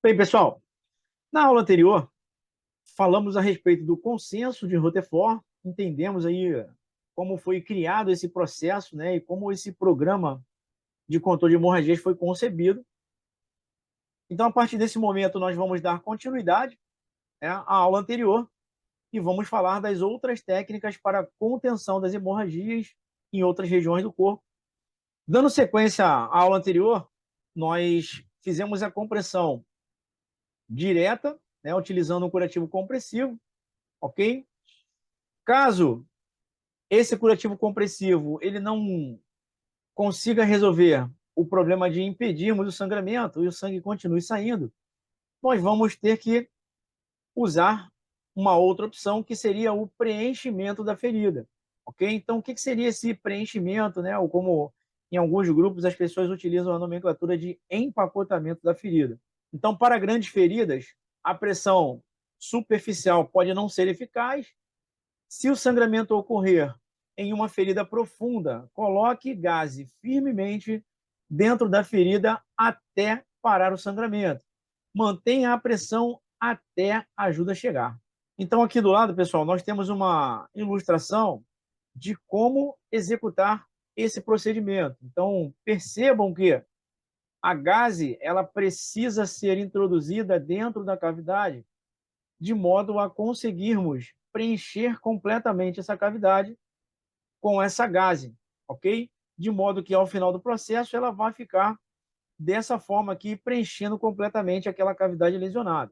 Bem, pessoal, na aula anterior, falamos a respeito do consenso de Rutherford, entendemos aí como foi criado esse processo, né, e como esse programa de controle de hemorragias foi concebido. Então, a partir desse momento, nós vamos dar continuidade, né, à aula anterior e vamos falar das outras técnicas para contenção das hemorragias em outras regiões do corpo. Dando sequência à aula anterior, nós fizemos a compressão direta, né, utilizando um curativo compressivo, ok? Caso esse curativo compressivo ele não consiga resolver o problema de impedirmos o sangramento e o sangue continue saindo, nós vamos ter que usar uma outra opção, que seria o preenchimento da ferida, ok? Então, o que seria esse preenchimento, né? Ou como em alguns grupos as pessoas utilizam a nomenclatura de empacotamento da ferida. Então, para grandes feridas, a pressão superficial pode não ser eficaz. Se o sangramento ocorrer em uma ferida profunda, coloque gaze firmemente dentro da ferida até parar o sangramento. Mantenha a pressão até a ajuda chegar. Então, aqui do lado, pessoal, nós temos uma ilustração de como executar esse procedimento. Então, percebam que a gaze ela precisa ser introduzida dentro da cavidade de modo a conseguirmos preencher completamente essa cavidade com essa gaze, ok? De modo que ao final do processo ela vai ficar dessa forma aqui, preenchendo completamente aquela cavidade lesionada.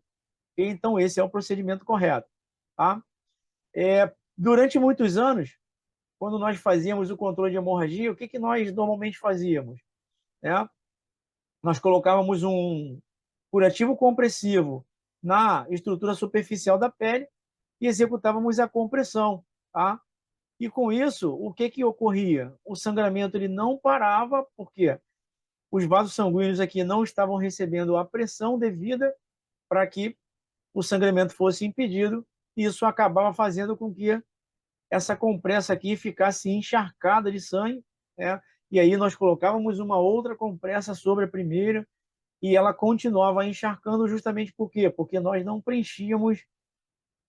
Okay? Então esse é o procedimento correto. Tá? Durante muitos anos, quando nós fazíamos o controle de hemorragia, o que nós normalmente fazíamos? Né? Nós colocávamos um curativo compressivo na estrutura superficial da pele e executávamos a compressão, tá? E com isso, o que ocorria? O sangramento ele não parava, porque os vasos sanguíneos aqui não estavam recebendo a pressão devida para que o sangramento fosse impedido, e isso acabava fazendo com que essa compressa aqui ficasse encharcada de sangue, né? E aí nós colocávamos uma outra compressa sobre a primeira, e ela continuava encharcando justamente por quê? Porque nós não preenchíamos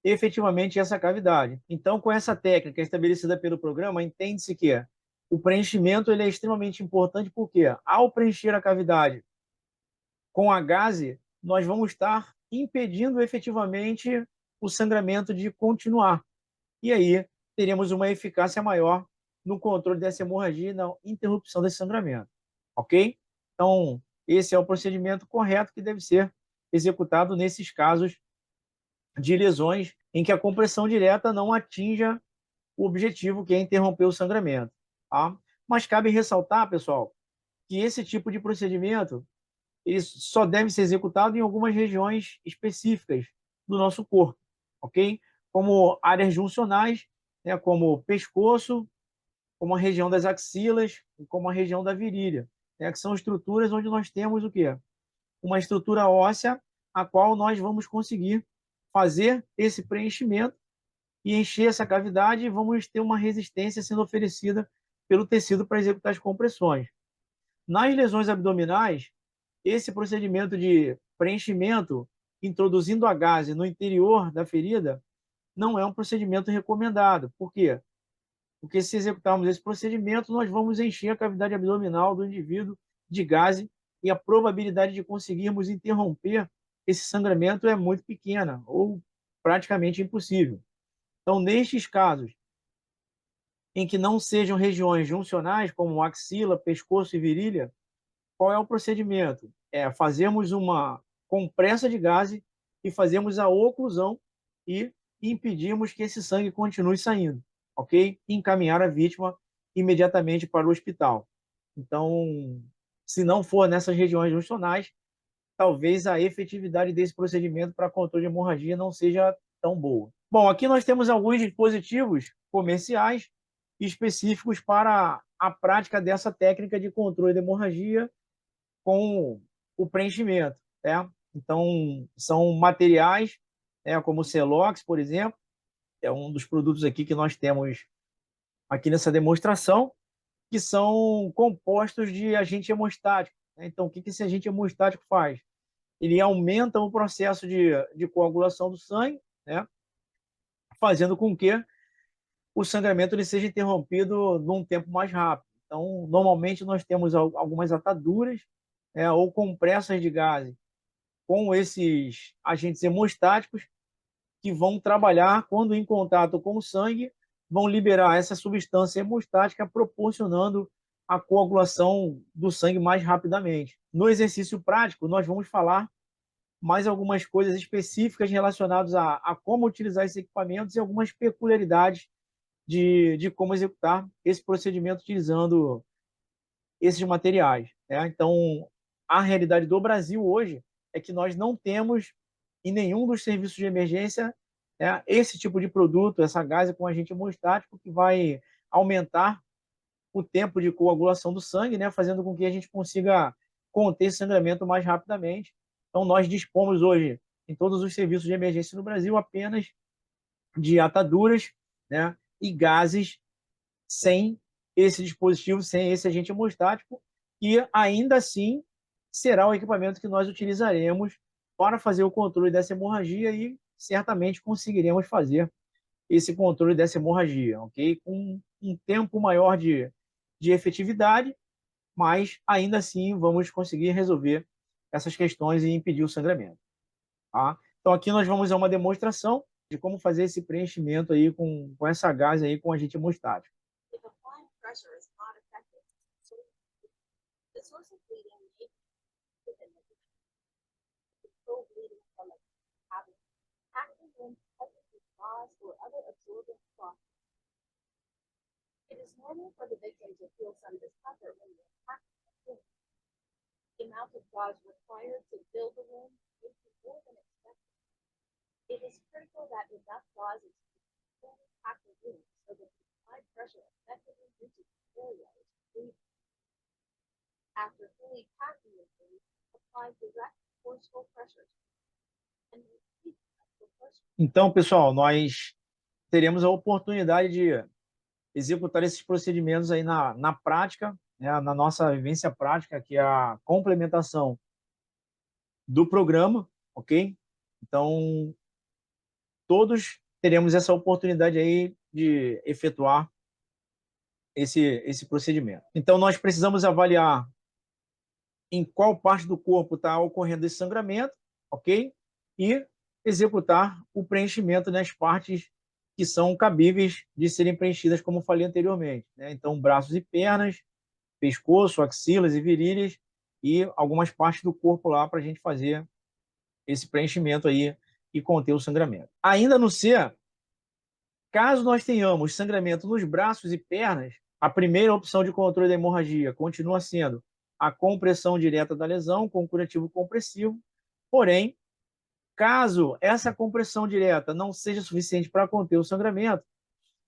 efetivamente essa cavidade. Então, com essa técnica estabelecida pelo programa, entende-se que o preenchimento ele é extremamente importante, porque ao preencher a cavidade com a gaze, nós vamos estar impedindo efetivamente o sangramento de continuar. E aí teremos uma eficácia maior no controle dessa hemorragia e na interrupção desse sangramento. Ok? Então, esse é o procedimento correto que deve ser executado nesses casos de lesões em que a compressão direta não atinja o objetivo, que é interromper o sangramento. Tá? Mas cabe ressaltar, pessoal, que esse tipo de procedimento ele só deve ser executado em algumas regiões específicas do nosso corpo, ok? Como áreas juncionais, né, como o pescoço, como a região das axilas, e como a região da virilha, né, que são estruturas onde nós temos o quê? Uma estrutura óssea a qual nós vamos conseguir fazer esse preenchimento e encher essa cavidade, e vamos ter uma resistência sendo oferecida pelo tecido para executar as compressões. Nas lesões abdominais, esse procedimento de preenchimento, introduzindo a gaze no interior da ferida, não é um procedimento recomendado. Por quê? Porque se executarmos esse procedimento, nós vamos encher a cavidade abdominal do indivíduo de gaze, e a probabilidade de conseguirmos interromper esse sangramento é muito pequena, ou praticamente impossível. Então, nestes casos em que não sejam regiões juncionais, como axila, pescoço e virilha, qual é o procedimento? Fazemos uma compressa de gaze e fazemos a oclusão e impedimos que esse sangue continue saindo, ok? E encaminhar a vítima imediatamente para o hospital. Então, se não for nessas regiões juncionais, talvez a efetividade desse procedimento para controle de hemorragia não seja tão boa. Bom, aqui nós temos alguns dispositivos comerciais específicos para a prática dessa técnica de controle de hemorragia com o preenchimento, né? Então, são materiais, né, como o Celox, por exemplo, é um dos produtos aqui que nós temos aqui nessa demonstração, que são compostos de agente hemostático, né? Então, o que esse agente hemostático faz? ele aumenta o processo de coagulação do sangue, né? Fazendo com que o sangramento ele seja interrompido num tempo mais rápido. Então, normalmente nós temos algumas ataduras, ou compressas de gás com esses agentes hemostáticos que vão trabalhar quando em contato com o sangue, vão liberar essa substância hemostática, proporcionando a coagulação do sangue mais rapidamente. No exercício prático, nós vamos falar mais algumas coisas específicas relacionadas a como utilizar esses equipamentos e algumas peculiaridades de como executar esse procedimento utilizando esses materiais. Né? Então, a realidade do Brasil hoje é que nós não temos em nenhum dos serviços de emergência, né, esse tipo de produto, essa gase com agente hemostático que vai aumentar o tempo de coagulação do sangue, né, fazendo com que a gente consiga conter esse sangramento mais rapidamente. Então, nós dispomos hoje, em todos os serviços de emergência no Brasil, apenas de ataduras, né, e gases sem esse dispositivo, sem esse agente hemostático, e ainda assim será o equipamento que nós utilizaremos para fazer o controle dessa hemorragia e certamente conseguiremos fazer esse controle dessa hemorragia, ok? Com um tempo maior de efetividade, mas ainda assim vamos conseguir resolver essas questões e impedir o sangramento, tá? Então aqui nós vamos a uma demonstração de como fazer esse preenchimento aí com essa gase aí com agente hemostático. It is normal for the victim to feel some discomfort when the attack begins. The amount of gauze required to fill the wound may be more than expected. It is critical that enough gauze is fully pack the wound so that the applied pressure effectively reaches the area is breathing. After fully packing the wound, apply direct forceful pressure and repeat the pressure. Então, pessoal, nós teremos a oportunidade de executar esses procedimentos aí na prática, né, na nossa vivência prática, que é a complementação do programa, ok? Então, todos teremos essa oportunidade aí de efetuar esse procedimento. Então, nós precisamos avaliar em qual parte do corpo está ocorrendo esse sangramento, ok? E executar o preenchimento nas partes que são cabíveis de serem preenchidas, como falei anteriormente, né? Então, braços e pernas, pescoço, axilas e virilhas e algumas partes do corpo lá para a gente fazer esse preenchimento aí e conter o sangramento. Ainda no C, caso nós tenhamos sangramento nos braços e pernas, a primeira opção de controle da hemorragia continua sendo a compressão direta da lesão com curativo compressivo, porém, caso essa compressão direta não seja suficiente para conter o sangramento,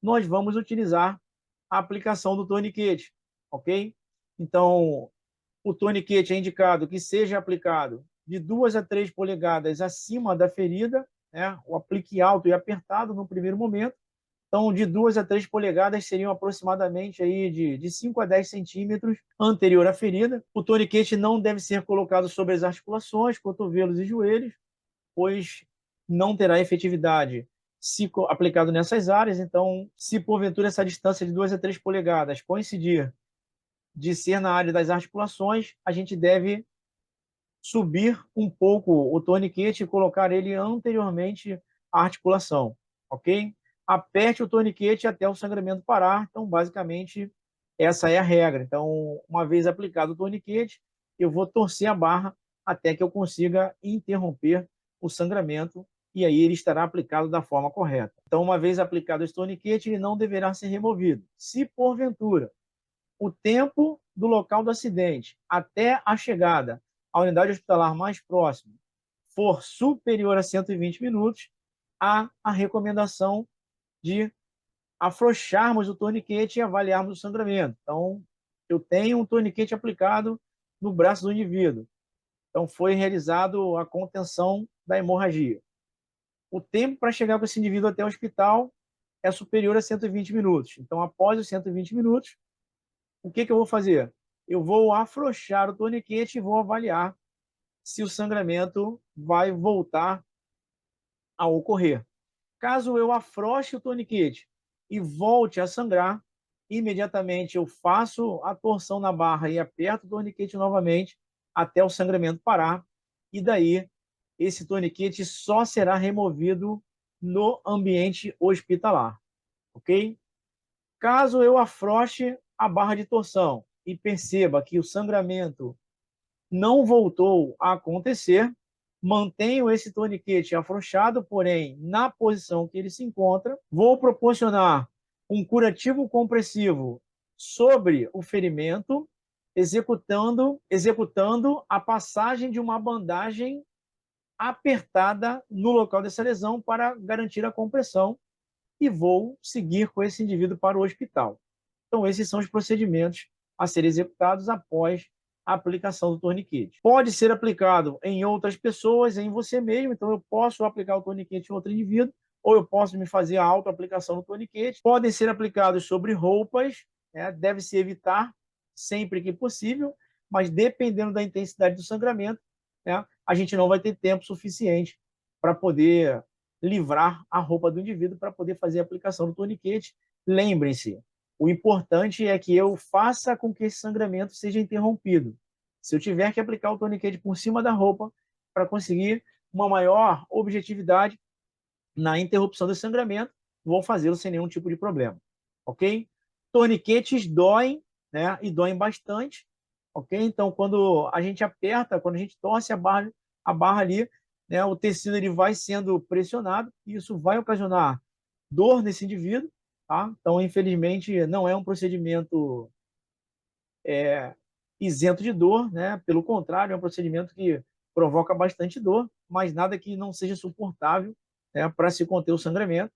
nós vamos utilizar a aplicação do torniquete, ok? Então, o torniquete é indicado que seja aplicado de 2 a 3 polegadas acima da ferida, né? O aplique alto e apertado no primeiro momento. Então, de 2 a 3 polegadas seriam aproximadamente aí de 5 a 10 centímetros anterior à ferida. O torniquete não deve ser colocado sobre as articulações, cotovelos e joelhos, pois não terá efetividade se aplicado nessas áreas. Então, se porventura essa distância de 2 a 3 polegadas coincidir de ser na área das articulações, a gente deve subir um pouco o torniquete e colocar ele anteriormente à articulação, ok? Aperte o torniquete até o sangramento parar. Então, basicamente, essa é a regra. Então, uma vez aplicado o torniquete, eu vou torcer a barra até que eu consiga interromper o sangramento e aí ele estará aplicado da forma correta. Então, uma vez aplicado esse torniquete, ele não deverá ser removido. Se, porventura, o tempo do local do acidente até a chegada à unidade hospitalar mais próxima for superior a 120 minutos, há a recomendação de afrouxarmos o torniquete e avaliarmos o sangramento. Então, eu tenho um torniquete aplicado no braço do indivíduo. Então, foi realizado a contenção da hemorragia. O tempo para chegar com esse indivíduo até o hospital é superior a 120 minutos. Então, após os 120 minutos, o que eu vou fazer? Eu vou afrouxar o torniquete e vou avaliar se o sangramento vai voltar a ocorrer. Caso eu afrouxe o torniquete e volte a sangrar, imediatamente eu faço a torção na barra e aperto o torniquete novamente até o sangramento parar, e daí esse torniquete só será removido no ambiente hospitalar, ok? Caso eu afrouxe a barra de torção e perceba que o sangramento não voltou a acontecer, mantenho esse torniquete afrouxado, porém, na posição que ele se encontra, vou proporcionar um curativo compressivo sobre o ferimento, executando a passagem de uma bandagem apertada no local dessa lesão para garantir a compressão, e vou seguir com esse indivíduo para o hospital. Então, esses são os procedimentos a serem executados após a aplicação do torniquete. Pode ser aplicado em outras pessoas, em você mesmo, então eu posso aplicar o torniquete em outro indivíduo, ou eu posso me fazer a autoaplicação do torniquete. Podem ser aplicados sobre roupas, né? Deve-se evitar sempre que possível, mas dependendo da intensidade do sangramento, né, a gente não vai ter tempo suficiente para poder livrar a roupa do indivíduo para poder fazer a aplicação do torniquete. Lembrem-se, o importante é que eu faça com que esse sangramento seja interrompido. Se eu tiver que aplicar o torniquete por cima da roupa para conseguir uma maior objetividade na interrupção do sangramento, vou fazê-lo sem nenhum tipo de problema, ok? Torniquetes doem, né? E doem bastante, ok? Então, quando a gente aperta, quando a gente torce a barra ali, né? O tecido ele vai sendo pressionado e isso vai ocasionar dor nesse indivíduo, tá? Então, infelizmente, não é um procedimento isento de dor, né? Pelo contrário, é um procedimento que provoca bastante dor, mas nada que não seja suportável, né, para se conter o sangramento.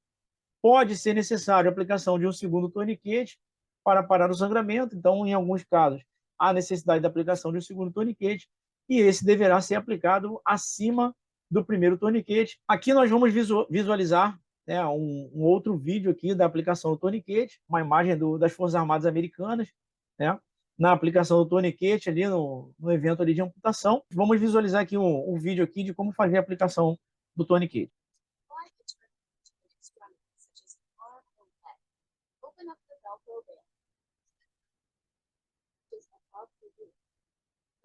Pode ser necessário a aplicação de um segundo torniquete para parar o sangramento, então, em alguns casos, há necessidade da aplicação de um segundo torniquete, e esse deverá ser aplicado acima do primeiro torniquete. Aqui nós vamos visualizar, né, um outro vídeo aqui da aplicação do torniquete, uma imagem das Forças Armadas Americanas, né, na aplicação do torniquete ali no evento ali de amputação. Vamos visualizar aqui um vídeo aqui de como fazer a aplicação do torniquete.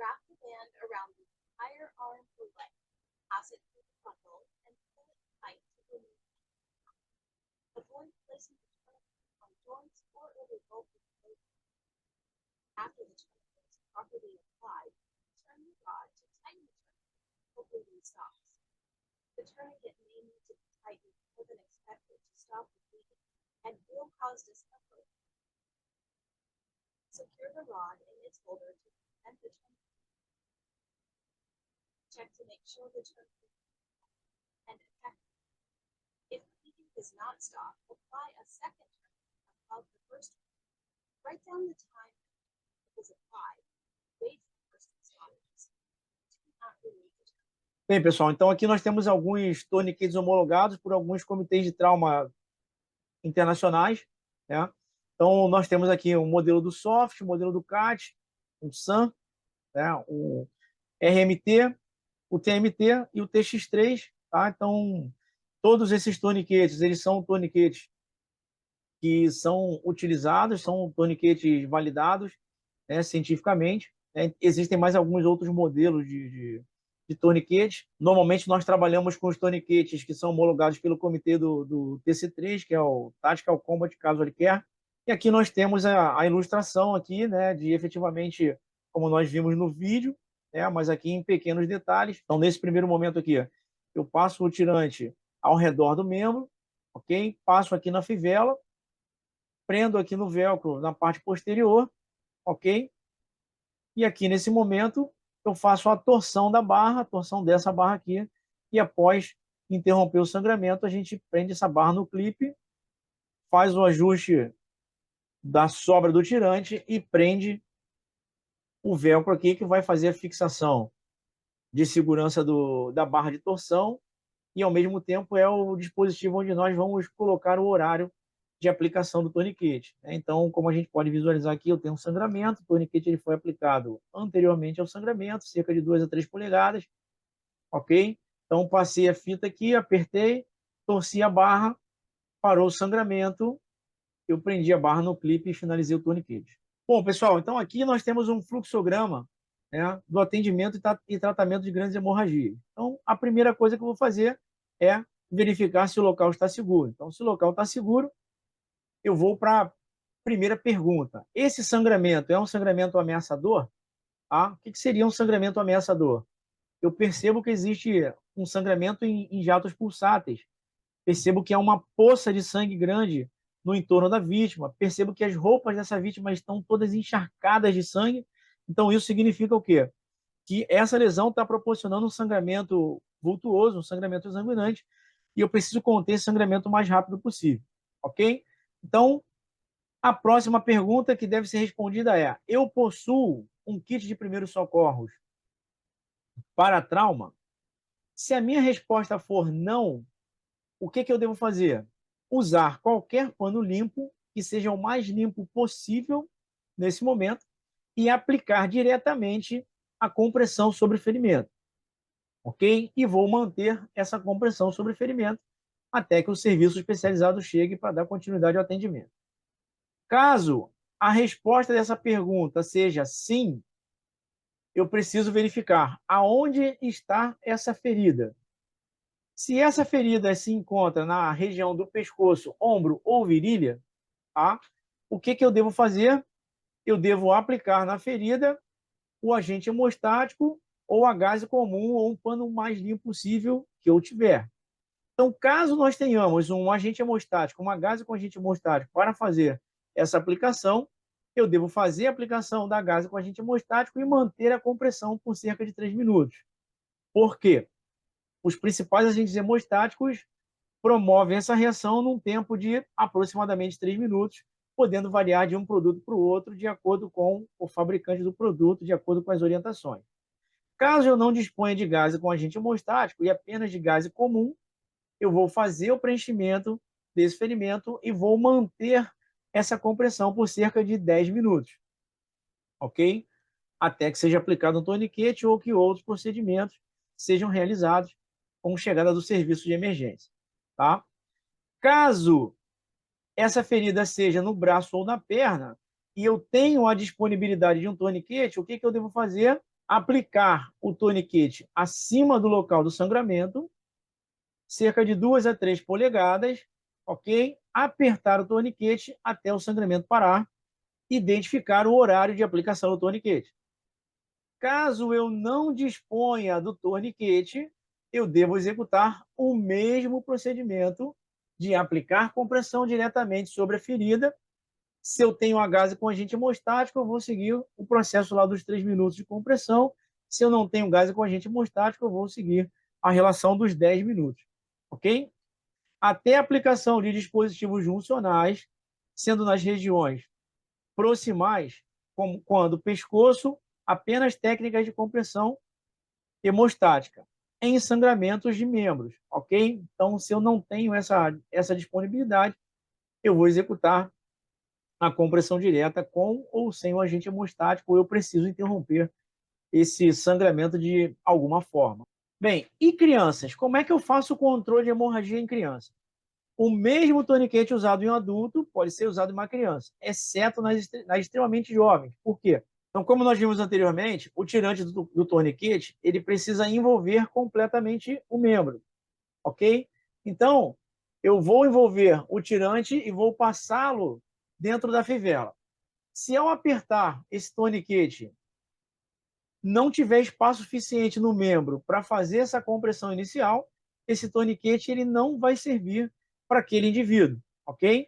Wrap the band around the entire arm or leg, pass it through the buckle, and pull it tight to remove it. Avoid placing the tourniquet on joints or over both of the legs. After the tourniquet is properly applied, turn the rod to tighten the tourniquet, hopefully it stops. The tourniquet may need to be tightened more than expected to stop the bleeding and will cause discomfort. Secure the rod in its holder to prevent the tourniquet. Check to make sure the tourniquet and effective. If bleeding does not stop, apply a second tourniquet above the first one. Write down the time it was applied. Wait for the first responders. Do not remove the tourniquet. Bem, pessoal, então aqui nós temos alguns torniquetes homologados por alguns comitês de trauma internacionais, né? Então, nós temos aqui o modelo do SOFT, o modelo do CAT, o SAM, né? O RMT, o TMT e o TX3, tá? Então, todos esses torniquetes, eles são torniquetes que são utilizados, são torniquetes validados, né, cientificamente, né? Existem mais alguns outros modelos de torniquetes. Normalmente, nós trabalhamos com os torniquetes que são homologados pelo comitê do TC3, que é o Tactical Combat Casualty Care. E aqui nós temos a ilustração aqui, né, de efetivamente, como nós vimos no vídeo, né, mas aqui em pequenos detalhes. Então, nesse primeiro momento aqui, eu passo o tirante ao redor do membro, ok? Passo aqui na fivela, prendo aqui no velcro na parte posterior, ok? E aqui nesse momento eu faço a torção da barra, a torção dessa barra aqui, e após interromper o sangramento, a gente prende essa barra no clipe, faz o ajuste da sobra do tirante e prende o velcro aqui, que vai fazer a fixação de segurança da barra de torção, e ao mesmo tempo é o dispositivo onde nós vamos colocar o horário de aplicação do torniquete. Então, como a gente pode visualizar aqui, eu tenho um sangramento, o torniquete ele foi aplicado anteriormente ao sangramento, cerca de 2 a 3 polegadas, ok? Então, passei a fita aqui, apertei, torci a barra, parou o sangramento, eu prendi a barra no clipe e finalizei o torniquete. Bom, pessoal, então aqui nós temos um fluxograma, né, do atendimento e tratamento de grandes hemorragias. Então, a primeira coisa que eu vou fazer é verificar se o local está seguro. Então, se o local está seguro, eu vou para a primeira pergunta. Esse sangramento é um sangramento ameaçador? O que seria um sangramento ameaçador? Eu percebo que existe um sangramento em jatos pulsáteis. Percebo que há uma poça de sangue grande no entorno da vítima. Percebo que as roupas dessa vítima estão todas encharcadas de sangue. Então, isso significa o quê? Que essa lesão está proporcionando um sangramento vultuoso, um sangramento sanguinante, e eu preciso conter esse sangramento o mais rápido possível. Ok? Então, a próxima pergunta que deve ser respondida é: eu possuo um kit de primeiros socorros para trauma? Se a minha resposta for não, o que eu devo fazer? Usar qualquer pano limpo, que seja o mais limpo possível nesse momento, e aplicar diretamente a compressão sobre o ferimento. Ok? E vou manter essa compressão sobre o ferimento até que o serviço especializado chegue para dar continuidade ao atendimento. Caso a resposta dessa pergunta seja sim, eu preciso verificar aonde está essa ferida. Se essa ferida se encontra na região do pescoço, ombro ou virilha, o que eu devo fazer? Eu devo aplicar na ferida o agente hemostático ou a gaze comum ou um pano mais limpo possível que eu tiver. Então, caso nós tenhamos um agente hemostático, uma gaze com agente hemostático para fazer essa aplicação, eu devo fazer a aplicação da gaze com agente hemostático e manter a compressão por cerca de 3 minutos. Por quê? Os principais agentes hemostáticos promovem essa reação num tempo de aproximadamente 3 minutos, podendo variar de um produto para o outro de acordo com o fabricante do produto, de acordo com as orientações. Caso eu não disponha de gaze com agente hemostático e apenas de gaze comum, eu vou fazer o preenchimento desse ferimento e vou manter essa compressão por cerca de 10 minutos, ok? Até que seja aplicado um torniquete ou que outros procedimentos sejam realizados com chegada do serviço de emergência, tá? Caso essa ferida seja no braço ou na perna e eu tenho a disponibilidade de um torniquete, o que eu devo fazer? Aplicar o torniquete acima do local do sangramento, cerca de 2 a 3 polegadas, ok? Apertar o torniquete até o sangramento parar, identificar o horário de aplicação do torniquete. Caso eu não disponha do torniquete, eu devo executar o mesmo procedimento de aplicar compressão diretamente sobre a ferida. Se eu tenho a gaze com agente hemostático, eu vou seguir o processo lá dos 3 minutos de compressão. Se eu não tenho gaze com agente hemostático, eu vou seguir a relação dos 10 minutos. Ok? Até a aplicação de dispositivos juncionais, sendo nas regiões proximais, como quando pescoço, apenas técnicas de compressão hemostática. Em sangramentos de membros, ok? Então, se eu não tenho essa disponibilidade, eu vou executar a compressão direta com ou sem o agente hemostático, ou eu preciso interromper esse sangramento de alguma forma. Bem, e crianças? Como é que eu faço o controle de hemorragia em criança? O mesmo torniquete usado em um adulto pode ser usado em uma criança, exceto nas extremamente jovens. Por quê? Então, como nós vimos anteriormente, o tirante do torniquete, ele precisa envolver completamente o membro, ok? Então, eu vou envolver o tirante e vou passá-lo dentro da fivela. Se eu apertar esse torniquete, não tiver espaço suficiente no membro para fazer essa compressão inicial, esse torniquete ele não vai servir para aquele indivíduo, ok?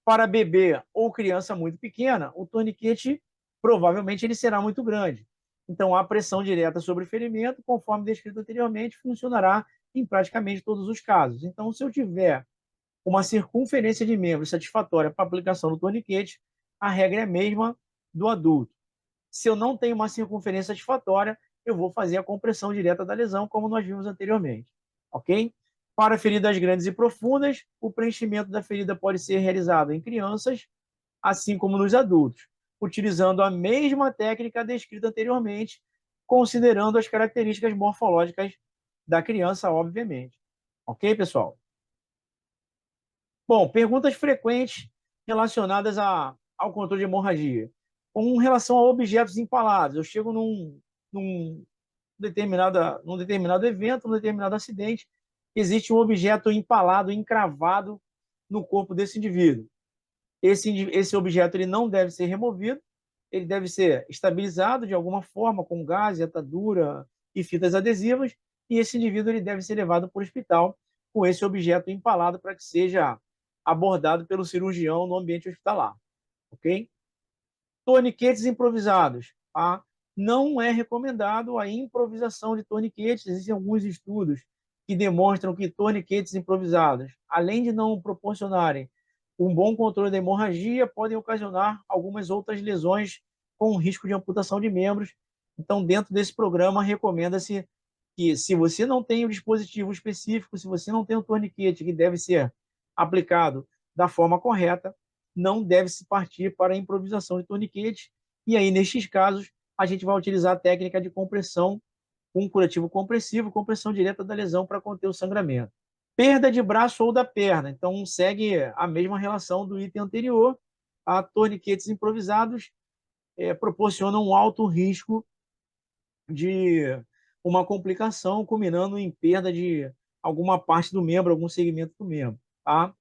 Para bebê ou criança muito pequena, o torniquete provavelmente ele será muito grande. Então, a pressão direta sobre o ferimento, conforme descrito anteriormente, funcionará em praticamente todos os casos. Então, se eu tiver uma circunferência de membro satisfatória para a aplicação do torniquete, a regra é a mesma do adulto. Se eu não tenho uma circunferência satisfatória, eu vou fazer a compressão direta da lesão, como nós vimos anteriormente. Ok? Para feridas grandes e profundas, o preenchimento da ferida pode ser realizado em crianças, assim como nos adultos, utilizando a mesma técnica descrita anteriormente, considerando as características morfológicas da criança, obviamente. Ok, pessoal? Bom, perguntas frequentes relacionadas ao controle de hemorragia. Com relação a objetos empalados, eu chego num num determinado evento, num determinado acidente, existe um objeto empalado, encravado no corpo desse indivíduo. Esse objeto ele não deve ser removido, ele deve ser estabilizado de alguma forma com gás, atadura e fitas adesivas, e esse indivíduo ele deve ser levado para o hospital com esse objeto empalado para que seja abordado pelo cirurgião no ambiente hospitalar, ok? Torniquetes improvisados, tá? Não é recomendado a improvisação de torniquetes. Existem alguns estudos que demonstram que torniquetes improvisados, além de não proporcionarem um bom controle da hemorragia, podem ocasionar algumas outras lesões com risco de amputação de membros. Então, dentro desse programa, recomenda-se que, se você não tem o dispositivo específico, se você não tem o torniquete que deve ser aplicado da forma correta, não deve-se partir para a improvisação de torniquete. E aí, nestes casos, a gente vai utilizar a técnica de compressão com curativo compressivo, compressão direta da lesão para conter o sangramento. Perda de braço ou da perna. Então, segue a mesma relação do item anterior. A torniquetes improvisados proporcionam um alto risco de uma complicação, culminando em perda de alguma parte do membro, algum segmento do membro. Tá?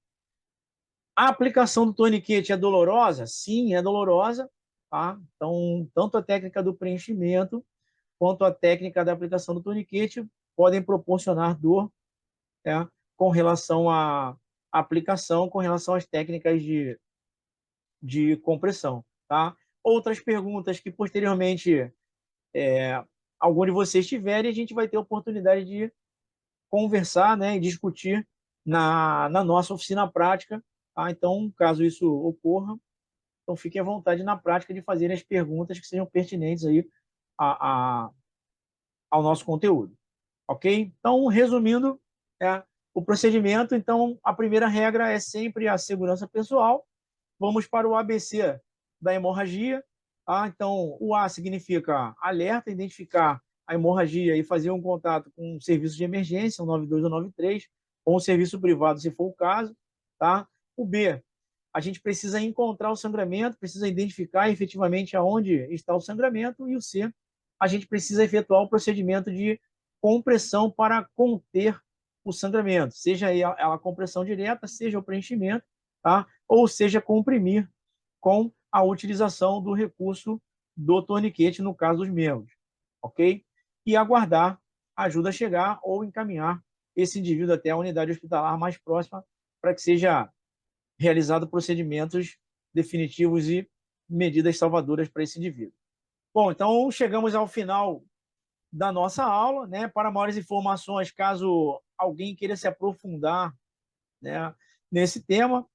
A aplicação do torniquete é dolorosa? Sim, é dolorosa. Tá? Então, tanto a técnica do preenchimento quanto a técnica da aplicação do torniquete podem proporcionar dor, né, com relação à aplicação, com relação às técnicas de compressão. Tá? Outras perguntas que posteriormente algum de vocês tiverem, a gente vai ter a oportunidade de conversar, né, e discutir na nossa oficina prática. Tá? Então, caso isso ocorra, então fiquem à vontade na prática de fazer as perguntas que sejam pertinentes aí a, ao nosso conteúdo. Ok? Então, resumindo, o procedimento, então, a primeira regra é sempre a segurança pessoal. Vamos para o ABC da hemorragia. Tá? Então, o A significa alerta, identificar a hemorragia e fazer um contato com um serviço de emergência, o 92 ou 93, ou um serviço privado, se for o caso. Tá? O B, a gente precisa encontrar o sangramento, precisa identificar efetivamente aonde está o sangramento. E o C, a gente precisa efetuar o procedimento de compressão para conter o sangramento, seja ela a compressão direta, seja o preenchimento, tá? Ou seja, comprimir com a utilização do recurso do torniquete, no caso dos membros, ok? E aguardar a ajuda chegar ou encaminhar esse indivíduo até a unidade hospitalar mais próxima para que seja realizado procedimentos definitivos e medidas salvadoras para esse indivíduo. Bom, então chegamos ao final da nossa aula, né? Para maiores informações, caso alguém queira se aprofundar, né, nesse tema,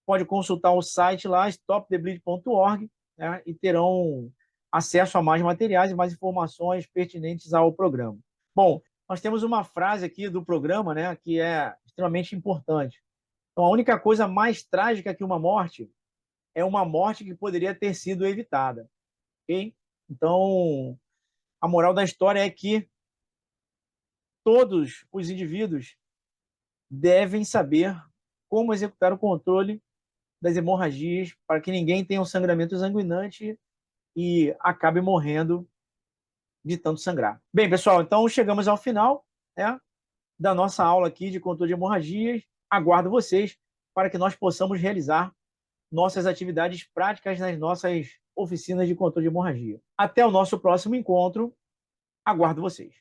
pode consultar o site lá, stopthebleed.org, né, e terão acesso a mais materiais e mais informações pertinentes ao programa. Bom, nós temos uma frase aqui do programa, né, que é extremamente importante. Então, a única coisa mais trágica que uma morte é uma morte que poderia ter sido evitada. Ok? Então, a moral da história é que todos os indivíduos devem saber como executar o controle das hemorragias para que ninguém tenha um sangramento sanguinante e acabe morrendo de tanto sangrar. Bem, pessoal, então chegamos ao final, né, da nossa aula aqui de controle de hemorragias. Aguardo vocês para que nós possamos realizar nossas atividades práticas nas nossas oficinas de controle de hemorragia. Até o nosso próximo encontro. Aguardo vocês.